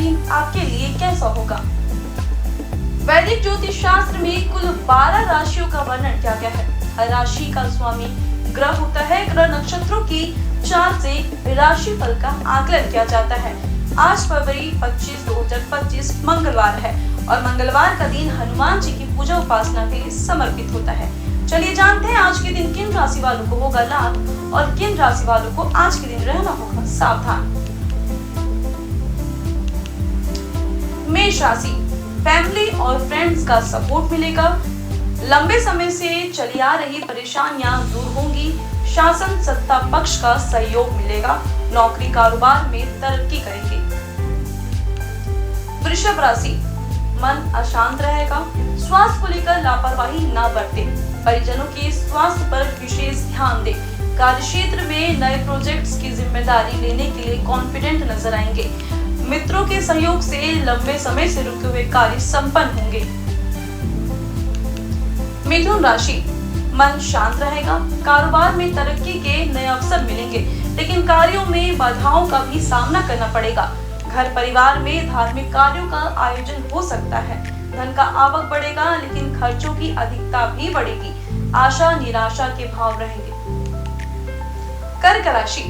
दिन आपके लिए कैसा होगा। वैदिक ज्योतिष शास्त्र में कुल 12 राशियों का वर्णन किया गया है। हर राशि का स्वामी ग्रह होता है। ग्रह नक्षत्रों की चाल से राशि फल का आकलन किया जाता है। आज फरवरी 25, 2025 मंगलवार है और मंगलवार का दिन हनुमान जी की पूजा उपासना के लिए समर्पित होता है। चलिए जानते हैं आज के दिन किन राशि वालों को होगा लाभ और किन राशि वालों को आज के दिन रहना होगा सावधान। मेष राशि, फैमिली और फ्रेंड्स का सपोर्ट मिलेगा। लंबे समय से चली आ रही परेशानियां दूर होंगी। शासन सत्ता पक्ष का सहयोग मिलेगा। नौकरी कारोबार में तरक्की करेंगे। वृषभ राशि, मन अशांत रहेगा। स्वास्थ्य को लेकर लापरवाही न बरतें। परिजनों के स्वास्थ्य पर विशेष ध्यान दें। कार्यक्षेत्र में नए प्रोजेक्ट्स की जिम्मेदारी लेने के लिए कॉन्फिडेंट नजर आएंगे। मित्रों के सहयोग से लंबे समय से रुके हुए कार्य संपन्न होंगे। मिथुन राशि, मन शांत रहेगा। कारोबार में तरक्की के नए अवसर मिलेंगे, लेकिन कार्यों में बाधाओं का भी सामना करना पड़ेगा। घर परिवार में धार्मिक कार्यों का आयोजन हो सकता है। धन का आवक बढ़ेगा, लेकिन खर्चों की अधिकता भी बढ़ेगी। आशा निराशा के भाव रहेंगे। कर्क राशि,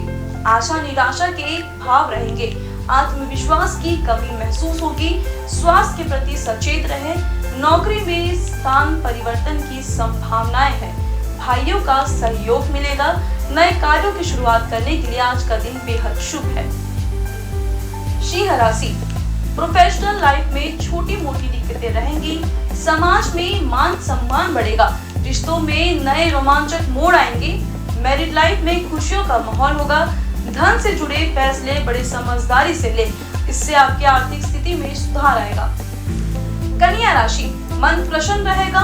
आशा निराशा के भाव रहेंगे। आत्मविश्वास की कमी महसूस होगी। स्वास्थ्य के प्रति सचेत रहे। नौकरी में स्थान परिवर्तन की संभावनाएं हैं। भाइयों का सहयोग मिलेगा। नए कार्यों की शुरुआत करने के लिए आज का दिन बेहद शुभ है। सिंह राशि, प्रोफेशनल लाइफ में छोटी मोटी दिक्कतें रहेंगी। समाज में मान सम्मान बढ़ेगा। रिश्तों में नए रोमांचक मोड़ आएंगे। मैरिड लाइफ में खुशियों का माहौल होगा। धन से जुड़े फैसले बड़े समझदारी से लें, इससे आपकी आर्थिक स्थिति में सुधार आएगा। कन्या राशि, मन प्रसन्न रहेगा।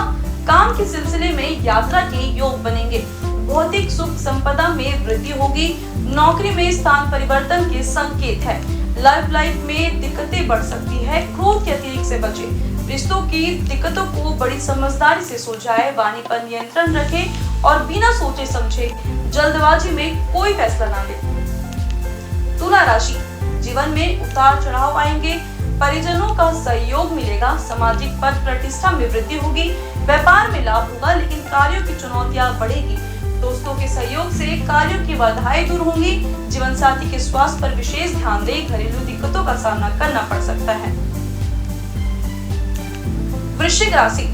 काम के सिलसिले में यात्रा के योग बनेंगे। भौतिक सुख संपदा में वृद्धि होगी। नौकरी में स्थान परिवर्तन के संकेत है। लव लाइफ में दिक्कतें बढ़ सकती है। क्रोध के अतिरिक्त से बचें। रिश्तों की दिक्कतों को बड़ी समझदारी से सुलझाए। वाणी पर नियंत्रण रखें और बिना सोचे समझे जल्दबाजी में कोई फैसला ना ले। तुला राशि, जीवन में उतार चढ़ाव आएंगे। परिजनों का सहयोग मिलेगा। सामाजिक पद प्रतिष्ठा में वृद्धि होगी। व्यापार में लाभ होगा, लेकिन कार्यों की चुनौतियां बढ़ेगी। दोस्तों के सहयोग से कार्यों की बाधाएं दूर होंगी। जीवन साथी के स्वास्थ्य पर विशेष ध्यान दें। घरेलू दिक्कतों का सामना करना पड़ सकता है। वृश्चिक राशि,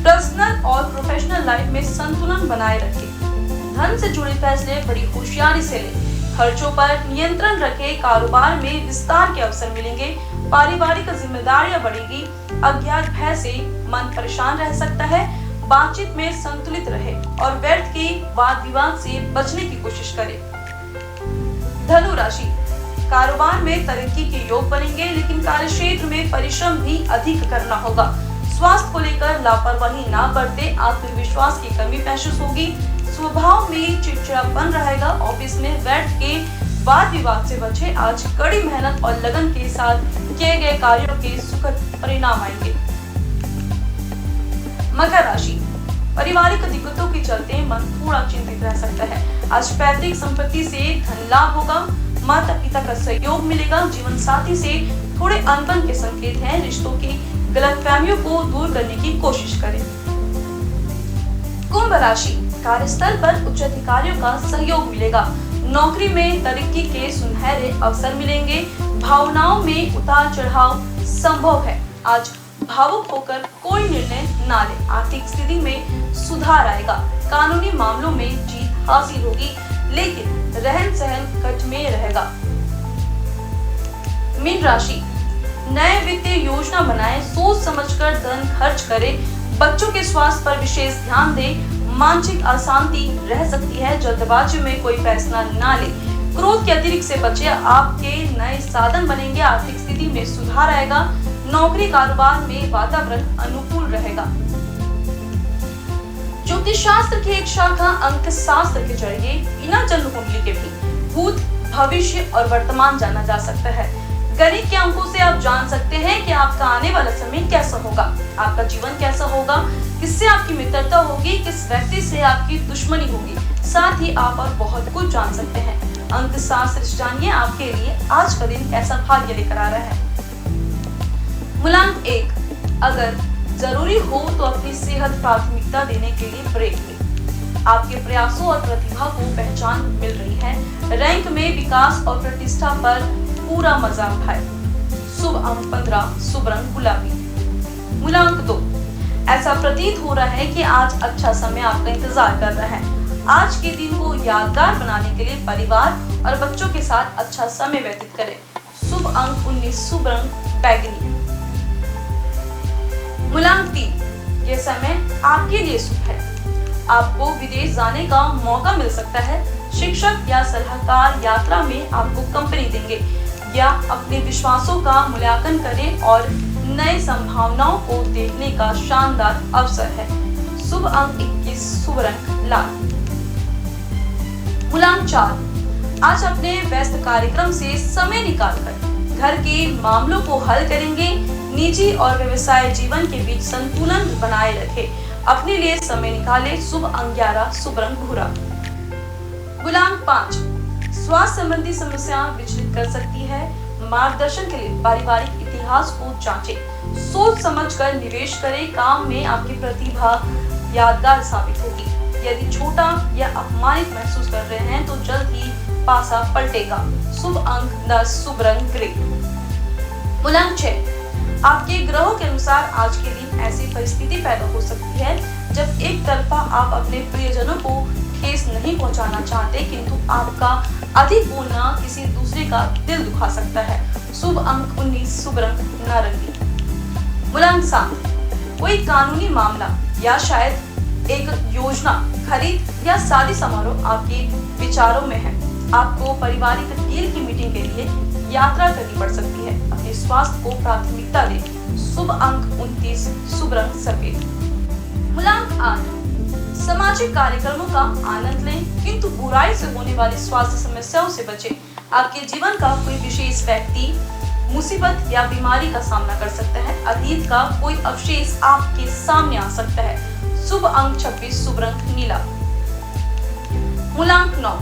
पर्सनल और प्रोफेशनल लाइफ में संतुलन बनाए रखें। धन से जुड़े फैसले बड़ी होशियारी से लें। खर्चों पर नियंत्रण रखें। कारोबार में विस्तार के अवसर मिलेंगे। पारिवारिक जिम्मेदारियां बढ़ेगी। अज्ञात भय से मन परेशान रह सकता है। बातचीत में संतुलित रहे और व्यर्थ के वाद विवाद से बचने की कोशिश करें। धनु राशि, कारोबार में तरक्की के योग बनेंगे, लेकिन कार्यक्षेत्र में परिश्रम भी अधिक करना होगा। स्वास्थ्य को लेकर लापरवाही ना बरतें। आत्मविश्वास की कमी महसूस होगी। स्वभाव में चिड़चिड़ापन रहेगा। ऑफिस में व्यर्थ के वाद विवाद से बचें। आज कड़ी मेहनत और लगन के साथ किए गए कार्यों के सुखद परिणाम आएंगे। मकर राशि, पारिवारिक दिक्कतों के चलते मन थोड़ा चिंतित रह सकता है। आज पैतृक संपत्ति से धन लाभ होगा। माता पिता का सहयोग मिलेगा। जीवन साथी से थोड़े अनबन के संकेत हैं। रिश्तों की गलतफहमियों को दूर करने की कोशिश करें। कुंभ राशि, कार्यस्थल पर उच्च अधिकारियों का सहयोग मिलेगा। नौकरी में तरक्की के सुनहरे अवसर मिलेंगे। भावनाओं में उतार चढ़ाव संभव है। आज भावुक होकर कोई निर्णय ना ले। आर्थिक स्थिति में सुधार आएगा। कानूनी मामलों में जीत हासिल होगी, लेकिन रहन सहन कट में रहेगा। मीन राशि, नए वित्तीय योजना बनाएं। सोच समझकर धन खर्च करें। बच्चों के स्वास्थ्य पर विशेष ध्यान दें। मानसिक अशांति रह सकती है। जल्दबाजी में कोई फैसला ना ले। क्रोध के अतिरिक्त से बचे। आपके नए साधन बनेंगे। आर्थिक स्थिति में सुधार आएगा। नौकरी कारोबार में वातावरण अनुकूल रहेगा। ज्योतिष शास्त्र की एक शाखा अंक शास्त्र के जरिए बिना जन्म कुंडली के भी भूत, भविष्य और वर्तमान जाना जा सकता है। गणित के अंकों से आप जान सकते हैं कि आपका आने वाला समय कैसा होगा, आपका जीवन कैसा होगा, किससे आपकी मित्रता होगी, किस व्यक्ति से आपकी दुश्मनी होगी। साथ ही आप और बहुत कुछ जान सकते हैं। अंक शास्त्र जानिए आपके लिए आज का दिन कैसा भाग्य लेकर आ रहा है। मूलांक 1, अगर जरूरी हो तो अपनी सेहत प्राथमिकता देने के लिए ब्रेक लें। आपके प्रयासों और प्रतिभा को पहचान मिल रही है। रैंक में विकास और प्रतिष्ठा पर पूरा मजा उठाए। शुभ अंक 15, शुभ रंग गुलाबी। मूलांक 2, ऐसा प्रतीत हो रहा है कि आज अच्छा समय आपका इंतजार कर रहा है। आज के दिन को यादगार बनाने के लिए परिवार और बच्चों के साथ अच्छा समय व्यतीत करें। शुभ अंक 19, शुभ रंग बैगनी। मूलांक 3, यह समय आपके लिए शुभ है। आपको विदेश जाने का मौका मिल सकता है। शिक्षक या सलाहकार यात्रा में आपको कंपनी देंगे या अपने विश्वासों का मूल्यांकन करें और नए संभावनाओं को देखने का शानदार अवसर है। शुभ अंक 21, शुभ रंग लाल। मूलांक 4, आज अपने व्यस्त कार्यक्रम से समय निकालकर घर के मामलों को हल करेंगे। निजी और व्यवसाय जीवन के बीच संतुलन बनाए रखें। अपने लिए समय निकालें। शुभ अंक 11, शुभ रंग भूरा। मूलांक 5, स्वास्थ्य संबंधी समस्या विचलित कर सकती है। मार्गदर्शन के लिए पारिवारिक इतिहास को जांचें। सोच समझकर निवेश करें। काम में आपकी प्रतिभा यादगार साबित होगी। यदि छोटा या अपमानित महसूस कर रहे हैं तो जल्द ही पासा पलटेगा। शुभ अंक 10, शुभ रंग ग्रे। मूलांक 6, आपके ग्रहों के अनुसार आज के दिन ऐसी परिस्थिति पैदा हो सकती है जब एक तरफा आप अपने प्रियजनों को ठेस नहीं पहुंचाना चाहते, किंतु आपका अधिक बोलना किसी दूसरे का दिल दुखा सकता है। शुभ अंक 19, शुभ रंग नारंगी। मूलांक 7, कोई कानूनी मामला या शायद एक योजना, खरीद या शादी समारोह आपके विचारों में है। आपको पारिवारिक डील की मीटिंग के लिए यात्रा करनी पड़ सकती है। अपने स्वास्थ्य को प्राथमिकता दें। शुभ अंक 29, शुभ रंग सफेद। मूलांक 8, सामाजिक कार्यक्रमों का आनंद लें, किंतु बुराई से होने वाली स्वास्थ्य समस्याओं से बचें। आपके जीवन का कोई विशेष व्यक्ति मुसीबत या बीमारी का सामना कर सकता है। अतीत का कोई अवशेष आपके सामने आ सकता है। शुभ अंक 26, शुभ रंग नीला। मूलांक 9,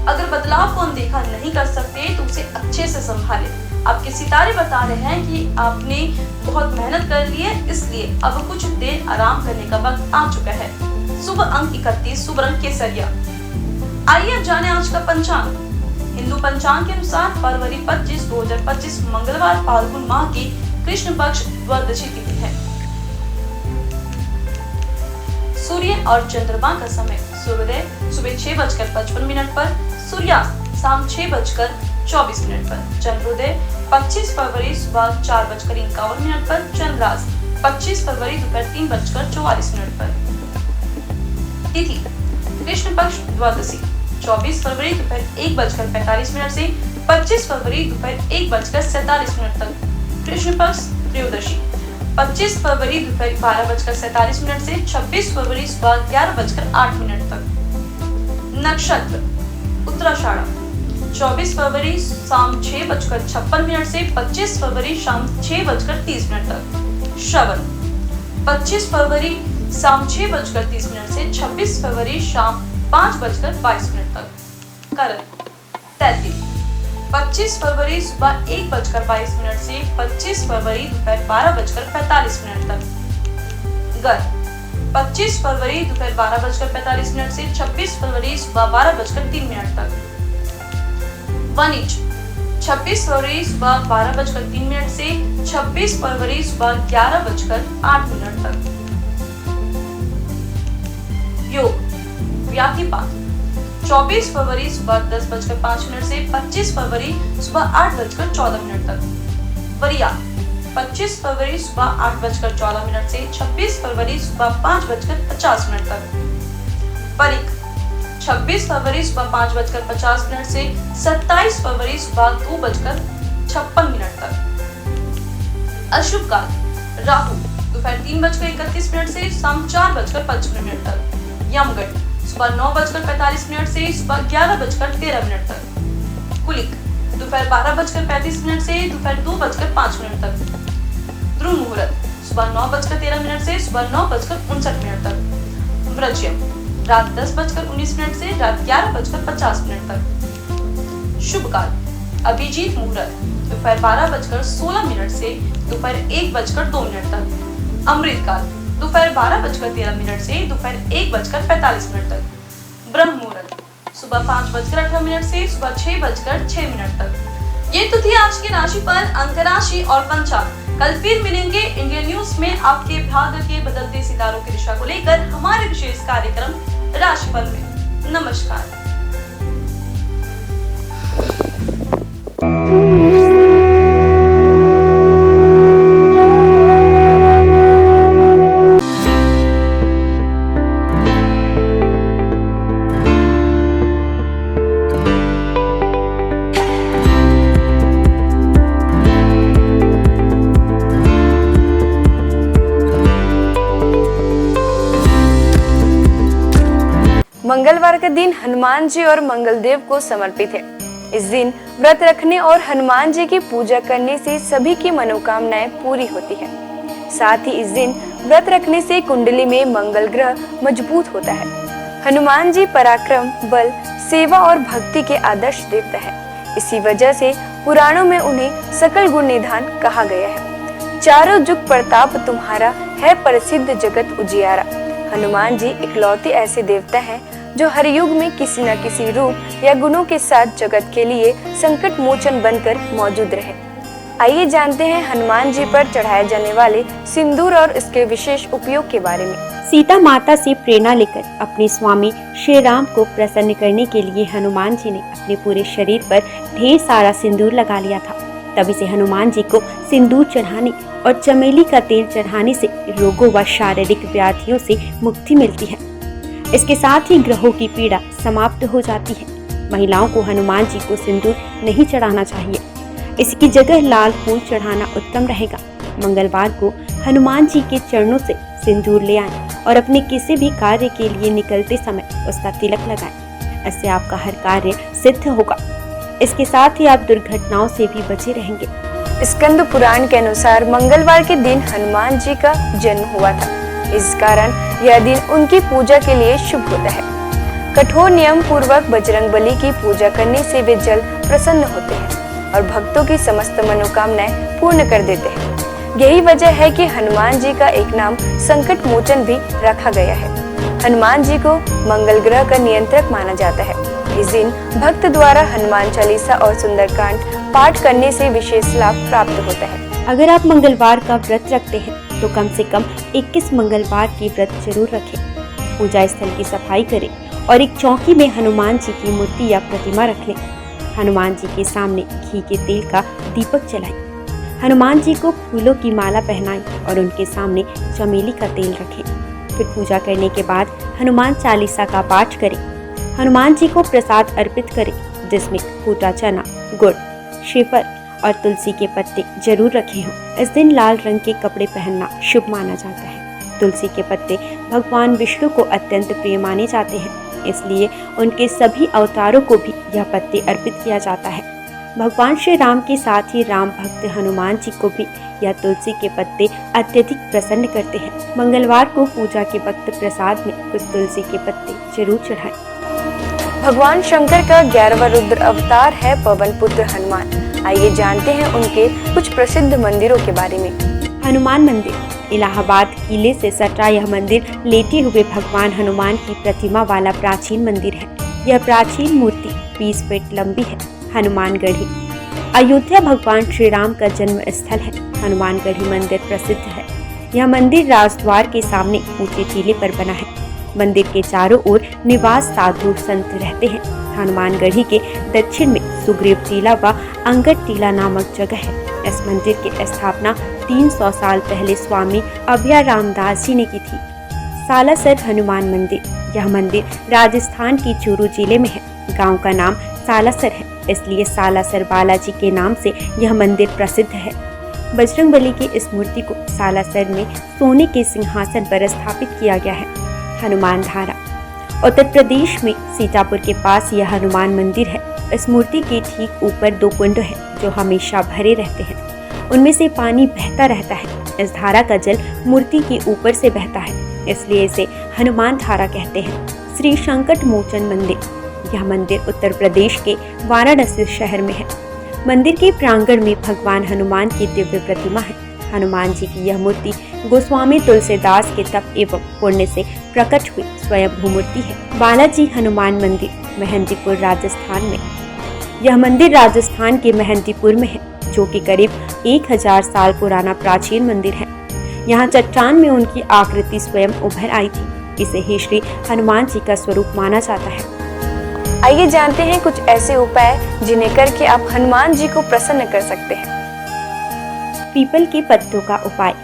अगर बदलाव को अनदेखा नहीं कर सकते तो उसे अच्छे से संभालें। आपके सितारे बता रहे हैं कि आपने बहुत मेहनत कर ली है, इसलिए अब कुछ देर आराम करने का वक्त आ चुका है। शुभ अंक 31, शुभ रंग केसरिया। आइए जाने आज का पंचांग। हिंदू पंचांग के अनुसार फरवरी 25, 2025 मंगलवार फाल्गुन माह की कृष्ण पक्ष द्वादशी तिथि है। सूर्य और चंद्रमा का समय सूर्योदय सुबह 6:55 पर, सूर्यास्त शाम 6:24 पर, चंद्रोदय 25 फरवरी सुबह 4:51 पर, चंद्रास्त 25 फरवरी दोपहर 3:44 पर। तिथि कृष्ण पक्ष द्वादशी 24 फरवरी दोपहर 1:45 से 25 फरवरी दोपहर 1:47 तक। कृष्ण पक्ष त्रयोदशी 25 फरवरी दोपहर 12:47 से 26 फरवरी सुबह 11:08 तक। नक्षत्र उत्तराषाढ़ 24 फरवरी शाम 6:56 से 25 फरवरी शाम 6:30 तक। श्रवण 25 फरवरी शाम 6:30 से 26 फरवरी शाम 5:22 तक। करण तैतिल 25 फरवरी सुबह 1:22 से 25 फरवरी दोपहर 12:45 तक। गर्भ 25 फरवरी दोपहर 12:45 से 26 फरवरी सुबह 12:03 तक। वनिज 26 फरवरी सुबह 12:03 से 26 फरवरी सुबह 11:08 तक। योग व्याधिपात 24 फरवरी सुबह 10:05 से 25 फरवरी सुबह 8:14 तक। वरिया 25 फरवरी सुबह 8:14 से 26 फरवरी सुबह 5:50 तक। परिक 26 फरवरी सुबह 5:50 से 27 फरवरी सुबह 2:56 तक। अशुभ काल राहु दोपहर 3:31 से शाम 4:55 तक। यमगढ़ सुबह 9:45 से सुबह 11:13 तक। कुलिक दोपहर 12:35 से दोपहर 2:05 तक। ध्रुव मुहूर्त सुबह 9:13 से सुबह 9:59 तक। वृश्चिक रात 10:19 से रात 11:50 तक। शुभ काल अभिजीत मुहूर्त दोपहर 12:16 से दोपहर 1:02 तक। अमृत काल दोपहर 12:13 से दोपहर 1:45 तक। ब्रह्म मुहूर्त सुबह 5:18 से सुबह 6:06 तक। ये तो थी आज की राशि पर अंक राशि और पंचांग। कल फिर मिलेंगे इंडिया न्यूज में आपके भाग्य के बदलते सितारों की दिशा को लेकर हमारे विशेष कार्यक्रम राशिफल में। नमस्कार। मंगलवार का दिन हनुमान जी और मंगलदेव को समर्पित है। इस दिन व्रत रखने और हनुमान जी की पूजा करने से सभी की मनोकामनाएं पूरी होती है। साथ ही इस दिन व्रत रखने से कुंडली में मंगल ग्रह मजबूत होता है। हनुमान जी पराक्रम, बल, सेवा और भक्ति के आदर्श देवता है। इसी वजह से पुराणों में उन्हें सकल गुण निधान कहा गया है। चारों जुग प्रताप तुम्हारा है प्रसिद्ध जगत उजियारा। हनुमान जी इकलौते ऐसे देवता हैं जो हर युग में किसी न किसी रूप या गुणों के साथ जगत के लिए संकट मोचन बनकर मौजूद रहे। आइए जानते हैं हनुमान जी पर चढ़ाए जाने वाले सिंदूर और इसके विशेष उपयोग के बारे में। सीता माता से प्रेरणा लेकर अपने स्वामी श्री राम को प्रसन्न करने के लिए हनुमान जी ने अपने पूरे शरीर पर ढेर सारा सिंदूर लगा लिया था। तभी से हनुमान जी को सिंदूर चढ़ाने और चमेली का तेल चढ़ाने से रोगों व शारीरिक व्याधियों से मुक्ति मिलती है। इसके साथ ही ग्रहों की पीड़ा समाप्त हो जाती है। महिलाओं को हनुमान जी को सिंदूर नहीं चढ़ाना चाहिए। इसकी जगह लाल फूल चढ़ाना उत्तम रहेगा। मंगलवार को हनुमान जी के चरणों से सिंदूर ले आएं और अपने किसी भी कार्य के लिए निकलते समय उसका तिलक लगाएं। इससे आपका हर कार्य सिद्ध होगा। इसके साथ ही आप दुर्घटनाओं से भी बचे रहेंगे। स्कंद पुराण के अनुसार मंगलवार के दिन हनुमान जी का जन्म हुआ था। इस कारण यह दिन उनकी पूजा के लिए शुभ होता है। कठोर नियम पूर्वक बजरंगबली की पूजा करने से वे जल्द प्रसन्न होते हैं और भक्तों की समस्त मनोकामनाएं पूर्ण कर देते हैं। यही वजह है कि हनुमान जी का एक नाम संकट मोचन भी रखा गया है। हनुमान जी को मंगल ग्रह का नियंत्रक माना जाता है। इस दिन भक्त द्वारा हनुमान चालीसा और सुंदरकांड पाठ करने से विशेष लाभ प्राप्त होता है। अगर आप मंगलवार का व्रत रखते हैं तो कम से कम 21 मंगलवार की व्रत जरूर रखें। पूजा स्थल की सफाई करें और एक चौकी में हनुमान जी की मूर्ति या प्रतिमा रख लें। हनुमान जी के सामने घी के तेल का दीपक जलाएं। हनुमान जी को फूलों की माला पहनाएं और उनके सामने चमेली का तेल रखें। फिर पूजा करने के बाद हनुमान चालीसा का पाठ करें। हनुमान जी को प्रसाद अर्पित करें, जिसमें फूटा चना, गुड़, श्रीफल और तुलसी के पत्ते जरूर रखे हों। इस दिन लाल रंग के कपड़े पहनना शुभ माना जाता है। तुलसी के पत्ते भगवान विष्णु को अत्यंत प्रिय माने जाते हैं, इसलिए उनके सभी अवतारों को भी यह पत्ते अर्पित किया जाता है। भगवान श्री राम के साथ ही राम भक्त हनुमान जी को भी यह तुलसी के पत्ते अत्यधिक प्रसन्न करते हैं। मंगलवार को पूजा के वक्त प्रसाद में कुछ तुलसी के पत्ते जरूर चढ़ाएं। भगवान शंकर का 11वां रुद्र अवतार है पवन पुत्र हनुमान। आइए जानते हैं उनके कुछ प्रसिद्ध मंदिरों के बारे में। हनुमान मंदिर इलाहाबाद किले से सटा यह मंदिर लेटे हुए भगवान हनुमान की प्रतिमा वाला प्राचीन मंदिर है। यह प्राचीन मूर्ति 20 फीट लंबी है। हनुमानगढ़ी अयोध्या भगवान श्री राम का जन्म स्थल है। हनुमानगढ़ी मंदिर प्रसिद्ध है। यह मंदिर राजद्वार के सामने ऊंचे टीले पर बना है। मंदिर के चारों ओर निवास साधु संत रहते हैं। हनुमानगढ़ी के दक्षिण में सुग्रीव टीला व अंगद टीला नामक जगह है। इस मंदिर की स्थापना 300 साल पहले स्वामी अभय रामदास जी ने की थी। सालासर हनुमान मंदिर यह मंदिर राजस्थान की चूरू जिले में है। गांव का नाम सालासर है, इसलिए सालासर बालाजी के नाम से यह मंदिर प्रसिद्ध है। बजरंगबली की इस मूर्ति को सालासर में सोने के सिंहासन पर स्थापित किया गया है। हनुमान धारा उत्तर प्रदेश में सीतापुर के पास यह हनुमान मंदिर है। इस मूर्ति के ठीक ऊपर 2 कुंड है जो हमेशा भरे रहते हैं। उनमें से पानी बहता रहता है। इस धारा का जल मूर्ति के ऊपर से बहता है, इसलिए इसे हनुमान धारा कहते हैं। श्री संकट मोचन मंदिर यह मंदिर उत्तर प्रदेश के वाराणसी शहर में है। मंदिर के प्रांगण में भगवान हनुमान की दिव्य प्रतिमा है। हनुमान जी की यह मूर्ति गोस्वामी तुलसीदास के तप एवं पुण्य से प्रकट हुई स्वयं मूर्ति है। बालाजी हनुमान मंदिर मेहंदीपुर राजस्थान में। यह मंदिर राजस्थान के मेहंदीपुर में है, जो कि करीब 1000 साल पुराना प्राचीन मंदिर है। यहाँ चट्टान में उनकी आकृति स्वयं उभर आई थी। इसे ही श्री हनुमान जी का स्वरूप माना जाता है। आइए जानते हैं कुछ ऐसे उपाय जिन्हें करके आप हनुमान जी को प्रसन्न कर सकते हैं। पीपल के पत्तों का उपाय।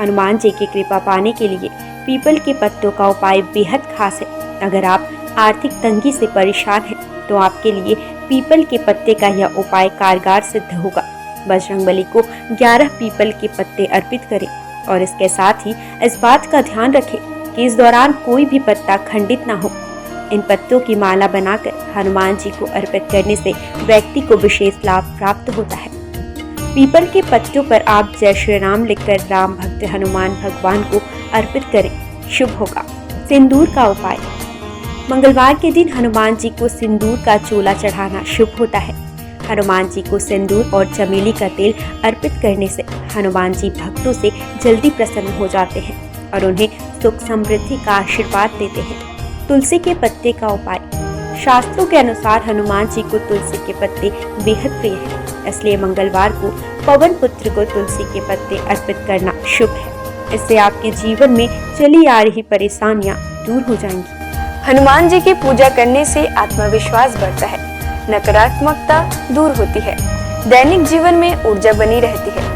हनुमान जी की कृपा पाने के लिए पीपल के पत्तों का उपाय बेहद खास है। अगर आप आर्थिक तंगी से परेशान हैं, तो आपके लिए पीपल के पत्ते का यह उपाय कारगर सिद्ध होगा। बजरंगबली को 11 पीपल के पत्ते अर्पित करें और इसके साथ ही इस बात का ध्यान रखें कि इस दौरान कोई भी पत्ता खंडित ना हो। इन पत्तों की माला बनाकर हनुमान जी को अर्पित करने से व्यक्ति को विशेष लाभ प्राप्त होता है। पीपल के पत्तों पर आप जय श्री राम लिखकर राम भक्त हनुमान भगवान को अर्पित करें, शुभ होगा। सिंदूर का उपाय। मंगलवार के दिन हनुमान जी को सिंदूर का चोला चढ़ाना शुभ होता है। हनुमान जी को सिंदूर और चमेली का तेल अर्पित करने से हनुमान जी भक्तों से जल्दी प्रसन्न हो जाते हैं और उन्हें सुख समृद्धि का आशीर्वाद देते हैं। तुलसी के पत्ते का उपाय। शास्त्रों के अनुसार हनुमान जी को तुलसी के पत्ते बेहद प्रिय हैं, इसलिए मंगलवार को पवन पुत्र को तुलसी के पत्ते अर्पित करना शुभ है। इससे आपके जीवन में चली आ रही परेशानियां दूर हो जाएंगी। हनुमान जी की पूजा करने से आत्मविश्वास बढ़ता है, नकारात्मकता दूर होती है, दैनिक जीवन में ऊर्जा बनी रहती है।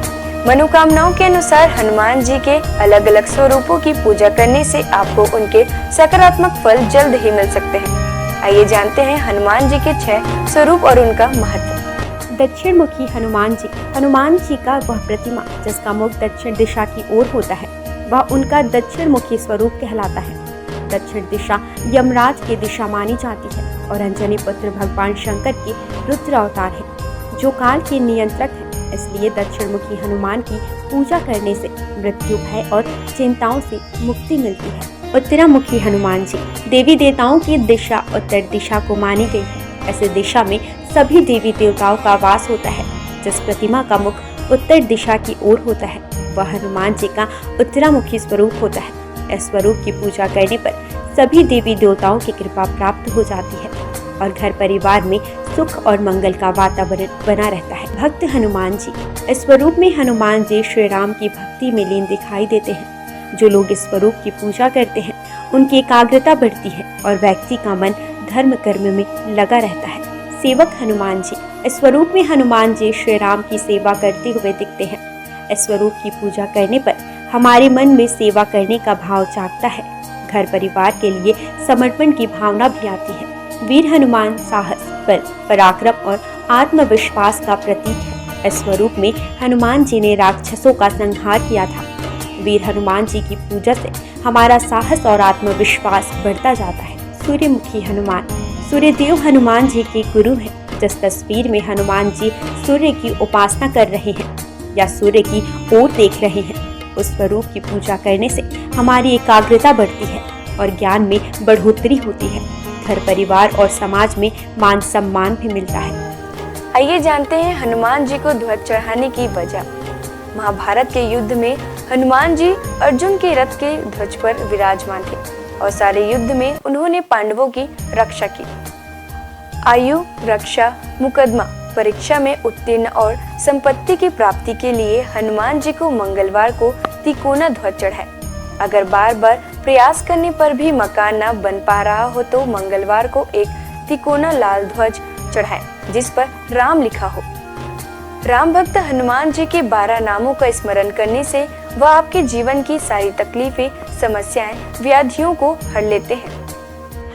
मनोकामनाओं के अनुसार हनुमान जी के अलग अलग स्वरूपों की पूजा करने से आपको उनके सकारात्मक फल जल्द ही मिल सकते हैं। आइए जानते हैं हनुमान जी के 6 स्वरूप और उनका महत्व। दक्षिण मुखी हनुमान जी। हनुमान जी का वह प्रतिमा जिसका मुख दक्षिण दिशा की ओर होता है, वह उनका दक्षिण मुखी स्वरूप कहलाता है। दक्षिण दिशा यमराज की दिशा मानी जाती है और अंजनी पुत्र भगवान शंकर के रुद्र अवतार है, जो काल के नियंत्रक है। इसलिए दक्षिण मुखी हनुमान की पूजा करने से मृत्यु भय और चिंताओं से मुक्ति मिलती है। उत्तरामुखी हनुमान जी। देवी देवताओं की दिशा उत्तर दिशा को मानी गई है। ऐसे दिशा में सभी देवी देवताओं का वास होता है। जिस प्रतिमा का मुख उत्तर दिशा की ओर होता है, वह हनुमान जी का उत्तरामुखी स्वरूप होता है। इस स्वरूप की पूजा करने पर सभी देवी देवताओं की कृपा प्राप्त हो जाती है और घर परिवार में सुख और मंगल का वातावरण बना रहता है। भक्त हनुमान जी। इस स्वरूप में हनुमान जी श्री राम की भक्ति में लीन दिखाई देते हैं। जो लोग इस स्वरूप की पूजा करते हैं, उनकी एकाग्रता बढ़ती है और व्यक्ति का मन धर्म कर्म में लगा रहता है। सेवक हनुमान जी। इस स्वरूप में हनुमान जी श्री राम की सेवा करते हुए दिखते हैं। इस स्वरूप की पूजा करने पर हमारे मन में सेवा करने का भाव जागता है। घर परिवार के लिए समर्पण की भावना भी आती है। वीर हनुमान साहस, बल, पराक्रम और आत्मविश्वास का प्रतीक है। इस स्वरूप में हनुमान जी ने राक्षसों का संहार किया था। वीर हनुमान जी की पूजा से हमारा साहस और आत्मविश्वास बढ़ता जाता है। सूर्यमुखी हनुमान। सूर्यदेव हनुमान जी के गुरु हैं। जिस तस्वीर में हनुमान जी सूर्य की उपासना कर रहे हैं या सूर्य की ओर देख रहे हैं, उस स्वरूप की पूजा करने से हमारी एकाग्रता बढ़ती है और ज्ञान में बढ़ोतरी होती है। घर परिवार और समाज में मान सम्मान भी मिलता है। आइए जानते हैं हनुमान जी को ध्वज चढ़ाने की वजह। महाभारत के युद्ध में हनुमान जी अर्जुन के रथ के ध्वज पर विराजमान थे और सारे युद्ध में उन्होंने पांडवों की रक्षा की। आयु, रक्षा, मुकदमा, परीक्षा में उत्तीर्ण और संपत्ति की प्राप्ति के लिए हनुमान जी को मंगलवार को तिकोना ध्वज चढ़ाए। अगर बार बार प्रयास करने पर भी मकान न बन पा रहा हो तो मंगलवार को एक तिकोना लाल ध्वज चढ़ाए जिस पर राम लिखा हो। राम भक्त हनुमान जी के 12 नामों का स्मरण करने से वह आपके जीवन की सारी तकलीफें, समस्याएं, व्याधियों को हर लेते हैं।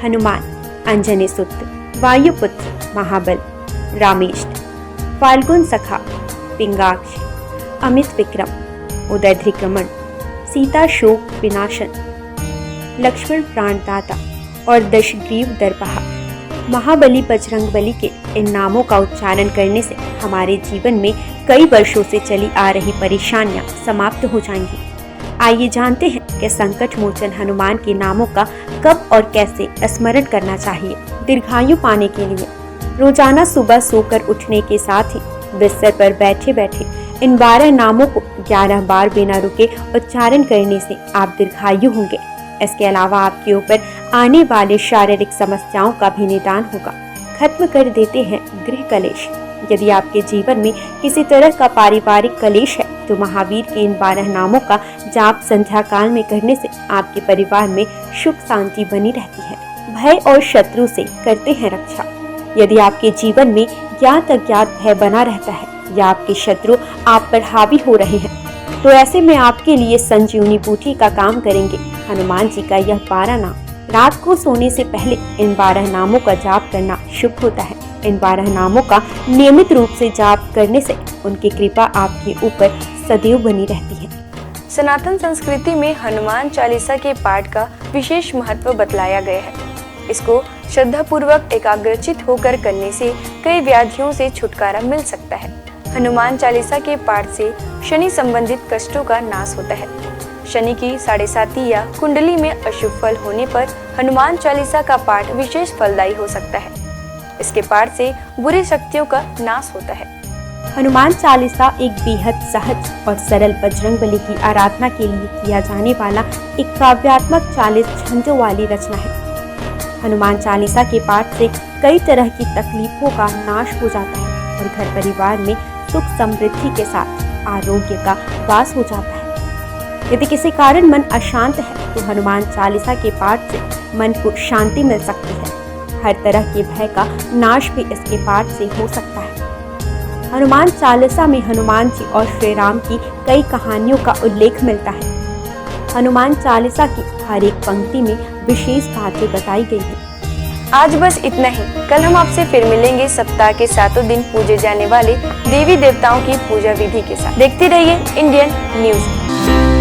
हनुमान। अंजनी सुत, वायुपुत्र, महाबल, रामेष्ट, फाल्गुन सखा, पिंगाक्ष, अमित विक्रम, उदयध्रिक्रमण, सीता शोक विनाशन, लक्ष्मण प्राणदाता और दशग्रीव दर्पहा। महाबली बजरंगबली के इन नामों का उच्चारण करने से हमारे जीवन में कई वर्षों से चली आ रही परेशानियां समाप्त हो जाएंगी। आइए जानते हैं कि संकट मोचन हनुमान के नामों का कब और कैसे स्मरण करना चाहिए। दीर्घायु पाने के लिए रोजाना सुबह सोकर उठने के साथ ही बिस्तर पर बैठे बैठे इन 12 नामों को 11 बार बिना रुके उच्चारण करने से आप दीर्घायु होंगे। इसके अलावा आपके ऊपर आने वाले शारीरिक समस्याओं का भी निदान होगा। खत्म कर देते हैं गृह कलेश। यदि आपके जीवन में किसी तरह का पारिवारिक कलेश है तो महावीर के इन 12 नामों का जाप संध्या काल में करने से आपके परिवार में सुख शांति बनी रहती है। भय और शत्रु से करते हैं रक्षा। यदि आपके जीवन में ज्ञात अज्ञात भय बना रहता है या आपके शत्रु आप पर हावी हो रहे हैं तो ऐसे में आपके लिए संजीवनी बूटी का काम करेंगे हनुमान जी का यह 12 नाम। रात को सोने से पहले इन 12 नामों का जाप करना शुभ होता है। इन 12 नामों का नियमित रूप से जाप करने से उनकी कृपा आपके ऊपर सदैव बनी रहती है। सनातन संस्कृति में हनुमान चालीसा के पाठ का विशेष महत्व बतलाया गया है। इसको श्रद्धा पूर्वक एकाग्रचित होकर करने से कई व्याधियों से छुटकारा मिल सकता है। हनुमान चालीसा के पाठ से शनि संबंधित कष्टों का नाश होता है। शनि की 7.5 या कुंडली में अशुभ फल होने पर हनुमान चालीसा का पाठ विशेष फलदायी हो सकता है। इसके पाठ से बुरी शक्तियों का नाश होता है। हनुमान चालीसा एक बेहद सहज और सरल बजरंगबली की आराधना के लिए किया जाने वाला एक काव्यात्मक 40 छंदों वाली रचना है। हनुमान चालीसा के पाठ से कई तरह की तकलीफों का नाश हो जाता है और घर परिवार में सुख समृद्धि के साथ आरोग्य का वास हो जाता है। यदि किसी कारण मन अशांत है तो हनुमान चालीसा के पाठ से मन को शांति मिल सकती है। हर तरह के भय का नाश भी इसके पाठ से हो सकता है। हनुमान चालीसा में हनुमान जी और श्री राम की कई कहानियों का उल्लेख मिलता है। हनुमान चालीसा की हर एक पंक्ति में विशेष बातें बताई गई हैं। आज बस इतना ही। कल हम आपसे फिर मिलेंगे सप्ताह के 7 दिन पूजे जाने वाले देवी देवताओं की पूजा विधि के साथ। देखते रहिए इंडियन न्यूज़।